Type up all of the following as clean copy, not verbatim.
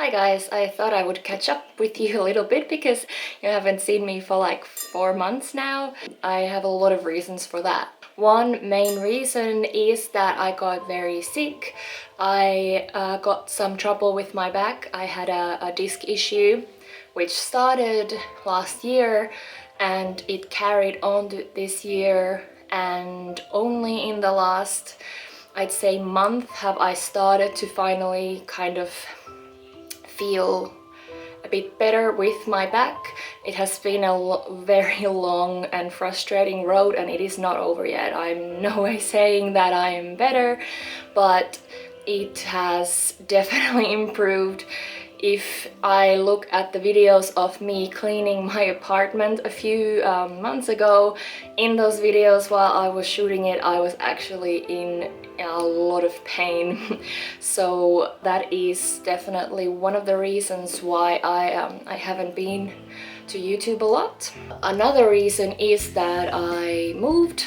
Hi guys, I thought I would catch up with you a little bit because you haven't seen me for like 4 months now. I have a lot of reasons for that. One main reason is that I got very sick. I got some trouble with my back. I had a disc issue which started last year and it carried on to this year, and only in the last, I'd say, month have I started to finally kind of feel a bit better with my back. It has been a very long and frustrating road and it is not over yet. I'm no way saying that I am better, but it has definitely improved. If I look at the videos of me cleaning my apartment a few months ago, in those videos while I was shooting it, I was actually in a lot of pain. So that is definitely one of the reasons why I haven't been to YouTube a lot. Another reason is that I moved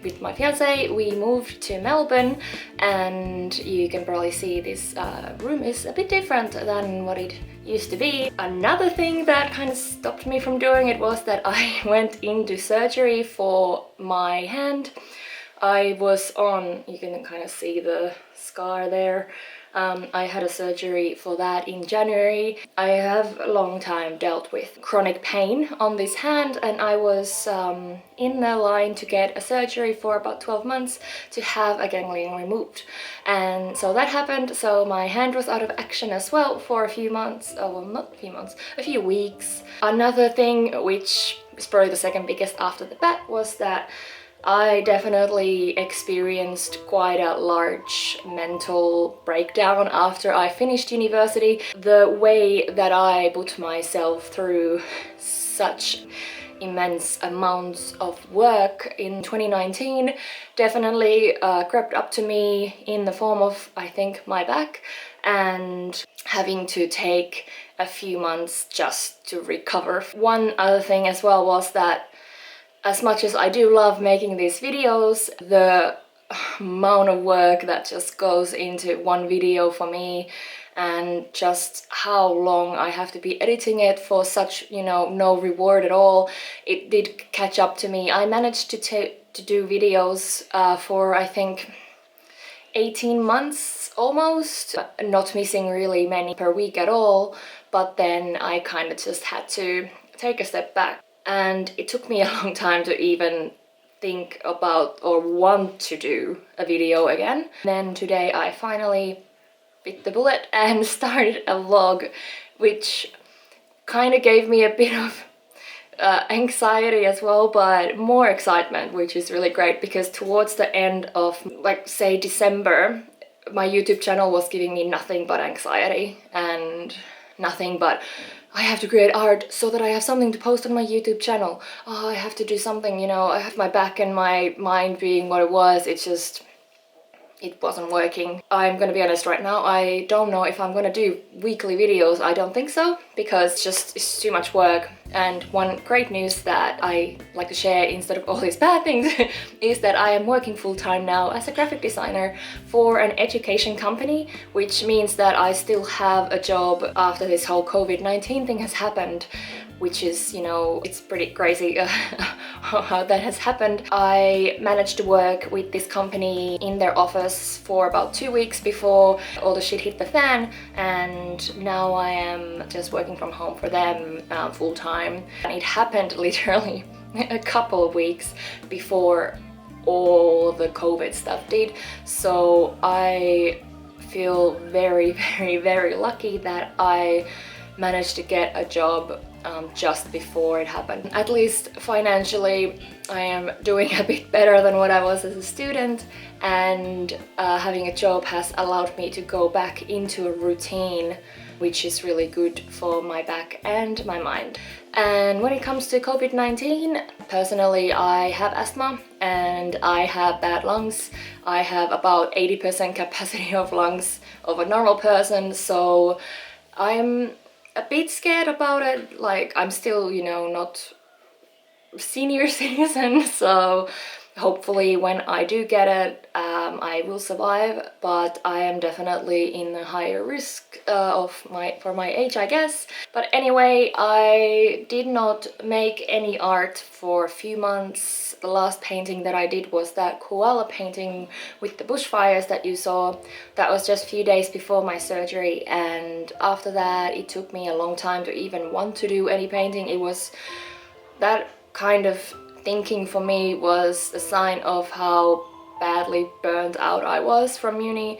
with my fiance. We moved to Melbourne and you can probably see this room is a bit different than what it used to be. Another thing that kind of stopped me from doing it was that I went into surgery for my hand. I was on, you can kind of see the scar there. I had a surgery for that in January. I have a long time dealt with chronic pain on this hand and I was in the line to get a surgery for about 12 months to have a ganglion removed. And so that happened, so my hand was out of action as well for a few months, well not a few months, a few weeks. Another thing which is probably the second biggest after the back was that I definitely experienced quite a large mental breakdown after I finished university. The way that I put myself through such immense amounts of work in 2019 definitely crept up to me in the form of, I think, my back, and having to take a few months just to recover. One other thing as well was that as much as I do love making these videos, the amount of work that just goes into one video for me and just how long I have to be editing it for such, no reward at all, it did catch up to me. I managed to do videos for, I think, 18 months almost, not missing really many per week at all, but then I kind of just had to take a step back. And it took me a long time to even think about or want to do a video again. Then today I finally bit the bullet and started a vlog, which kind of gave me a bit of anxiety as well, but more excitement, which is really great because towards the end of, like, say December, my YouTube channel was giving me nothing but anxiety and nothing but I have to create art so that I have something to post on my YouTube channel. Oh, I have to do something, I have my back and my mind being what it was. It wasn't working. I'm gonna be honest right now, I don't know if I'm gonna do weekly videos. I don't think so, because it's too much work. And one great news that I like to share instead of all these bad things is that I am working full-time now as a graphic designer for an education company, which means that I still have a job after this whole COVID-19 thing has happened, which is, it's pretty crazy how that has happened. I managed to work with this company in their office for about 2 weeks before all the shit hit the fan, and now I am just working from home for them full-time. And it happened literally a couple of weeks before all the COVID stuff did, so I feel very, very, very lucky that I managed to get a job just before it happened. At least financially, I am doing a bit better than what I was as a student, and having a job has allowed me to go back into a routine, which is really good for my back and my mind. And when it comes to COVID-19, personally, I have asthma and I have bad lungs. I have about 80% capacity of lungs of a normal person, so I'm a bit scared about it. Like, I'm still, not senior citizen, so Hopefully when I do get it, I will survive, but I am definitely in a higher risk for my age, I guess. But anyway, I did not make any art for a few months. The last painting that I did was that koala painting with the bushfires that you saw. That was just a few days before my surgery, and after that it took me a long time to even want to do any painting. It was that kind of thinking for me was a sign of how badly burned out I was from uni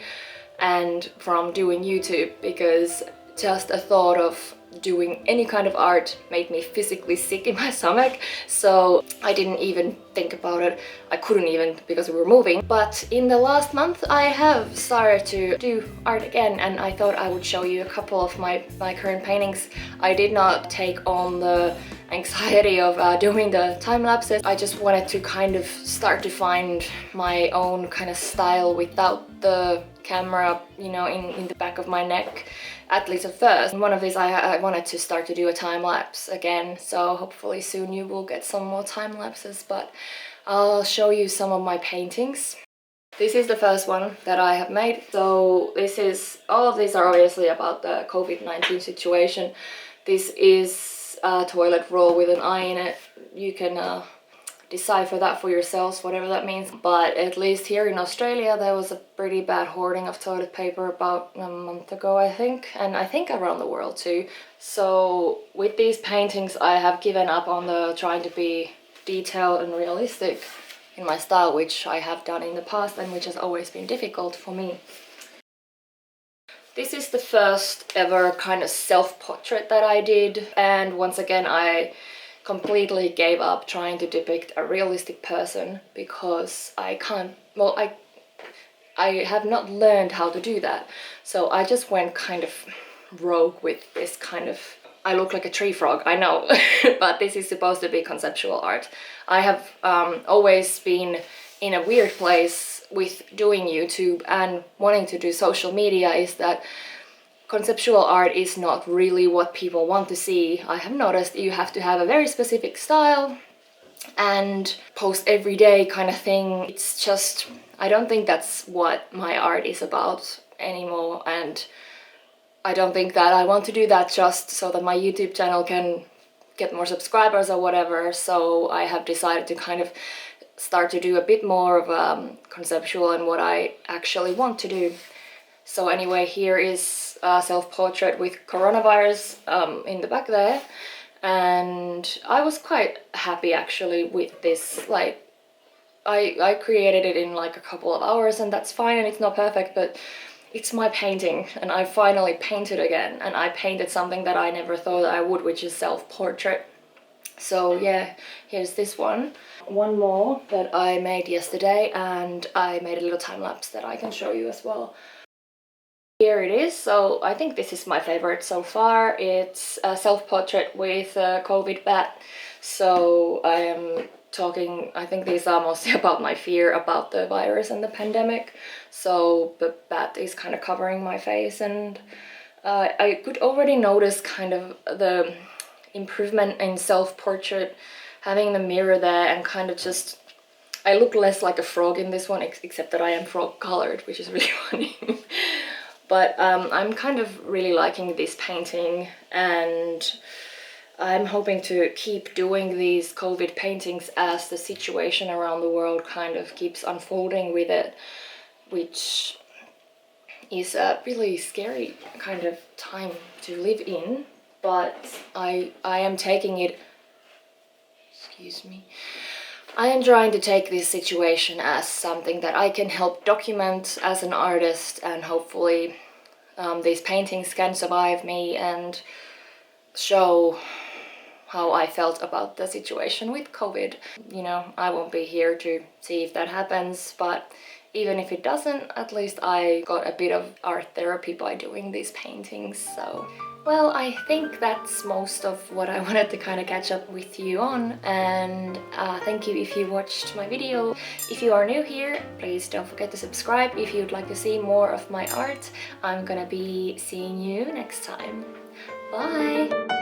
and from doing YouTube, because just a thought of doing any kind of art made me physically sick in my stomach, so I didn't even think about it. I couldn't even, because we were moving. But in the last month I have started to do art again, and I thought I would show you a couple of my current paintings. I did not take on the anxiety of doing the time lapses. I just wanted to kind of start to find my own kind of style without the camera, you know, in the back of my neck, at least at first. And one of these I wanted to start to do a time lapse again, so hopefully soon you will get some more time lapses, but I'll show you some of my paintings. This is the first one that I have made. So this is, all of these are obviously about the COVID-19 situation. This is a toilet roll with an eye in it. You can decipher that for yourselves, whatever that means. But at least here in Australia there was a pretty bad hoarding of toilet paper about a month ago, I think, and I think around the world too. So with these paintings I have given up on the trying to be detailed and realistic in my style, which I have done in the past and which has always been difficult for me. This is the first ever kind of self-portrait that I did, and once again I completely gave up trying to depict a realistic person because I can't, well, I have not learned how to do that. So I just went kind of rogue with this kind of, I look like a tree frog, I know, but this is supposed to be conceptual art. I have always been in a weird place with doing YouTube and wanting to do social media, is that conceptual art is not really what people want to see. I have noticed you have to have a very specific style and post every day kind of thing. It's just, I don't think that's what my art is about anymore, and I don't think that I want to do that just so that my YouTube channel can get more subscribers or whatever. So I have decided to kind of start to do a bit more of conceptual and what I actually want to do. So anyway, here is a self-portrait with coronavirus in the back there, and I was quite happy actually with this. Like, I created it in like a couple of hours, and that's fine, and it's not perfect, but it's my painting, and I finally painted again, and I painted something that I never thought I would, which is self-portrait. So yeah, here's this one. One more that I made yesterday, and I made a little time-lapse that I can show you as well. Here it is. So I think this is my favorite so far. It's a self-portrait with a COVID bat. So I am talking, I think these are mostly about my fear about the virus and the pandemic. So the bat is kind of covering my face, and I could already notice kind of the improvement in self-portrait, having the mirror there, and kind of just, I look less like a frog in this one, except that I am frog colored, which is really funny. But I'm kind of really liking this painting, and I'm hoping to keep doing these COVID paintings as the situation around the world kind of keeps unfolding with it, which is a really scary kind of time to live in. But I am taking it, excuse me, I am trying to take this situation as something that I can help document as an artist, and hopefully these paintings can survive me and show how I felt about the situation with COVID. You know, I won't be here to see if that happens, but even if it doesn't, at least I got a bit of art therapy by doing these paintings. So, well, I think that's most of what I wanted to kind of catch up with you on, and thank you if you watched my video. If you are new here, please don't forget to subscribe if you'd like to see more of my art. I'm gonna be seeing you next time. Bye!